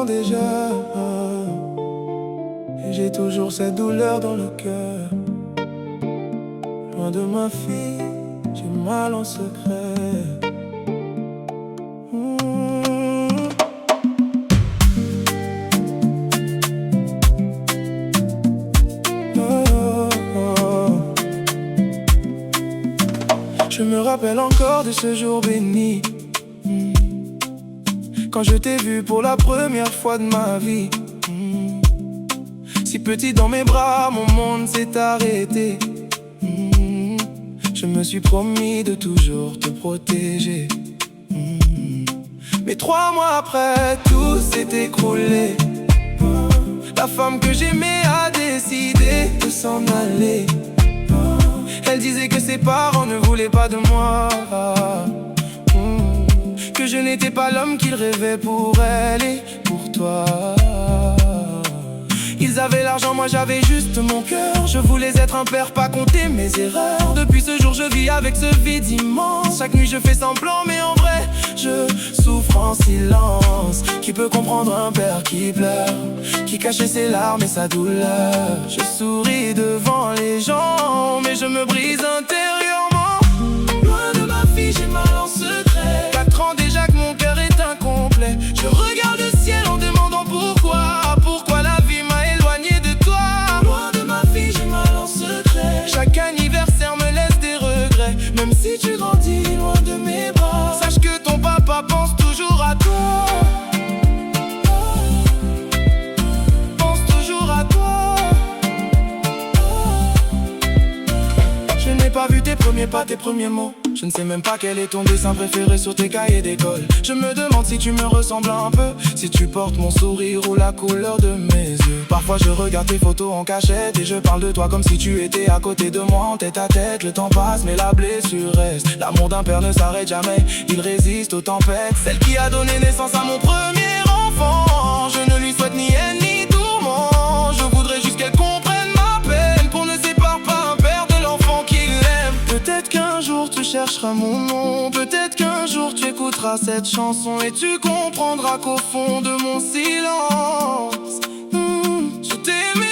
déjà. Et j'ai toujours cette douleur dans le cœur. Loin de ma fille, j'ai mal en secret. Je me rappelle encore de ce jour béni, quand je t'ai vu pour la première fois de ma vie. Si petit dans mes bras, mon monde s'est arrêté. Je me suis promis de toujours te protéger. Mais 3 mois après, tout s'est écroulé. La femme que j'aimais a décidé de s'en aller. Elle disait que ses parents ne voulaient pas de moi, que je n'étais pas l'homme qu'ils rêvaient pour elle et pour toi. Ils avaient l'argent, moi j'avais juste mon cœur. Je voulais être un père, pas compter mes erreurs. Depuis ce jour je vis avec ce vide immense. Chaque nuit je fais semblant, mais en vrai je souffre en silence. Qui peut comprendre un père qui pleure, qui cachait ses larmes et sa douleur? Je souris devant les gens, mais je me brise intérieurement. Loin de ma fille, j'ai mal en secret. 4 ans déjà que mon cœur est incomplet. Je regarde le ciel en demandant pourquoi la vie m'a éloigné de toi. Loin de ma fille, j'ai mal en secret. Chaque anniversaire me laisse des regrets. Même si tu grandis loin de mes bras, sache que ton papa pense toujours à toi. Pense toujours à toi. Je n'ai pas vu tes premiers pas, tes premiers mots. Je ne sais même pas quel est ton dessin préféré sur tes cahiers d'école. Je me demande si tu me ressembles un peu, si tu portes mon sourire ou la couleur de mes yeux. Parfois je regarde tes photos en cachette et je parle de toi comme si tu étais à côté de moi en tête à tête. Le temps passe mais la blessure reste. L'amour d'un père ne s'arrête jamais, il résiste aux tempêtes. Celle qui a donné naissance à mon premier enfant, je ne lui souhaite ni haine ni tourment. Je voudrais juste qu'elle comprenne ma peine, qu'on ne sépare pas un père de l'enfant qu'il aime. Peut-être qu'un jour tu chercheras mon nom, peut-être qu'un jour tu écouteras cette chanson et tu comprendras qu'au fond de mon silence, je t'aimais.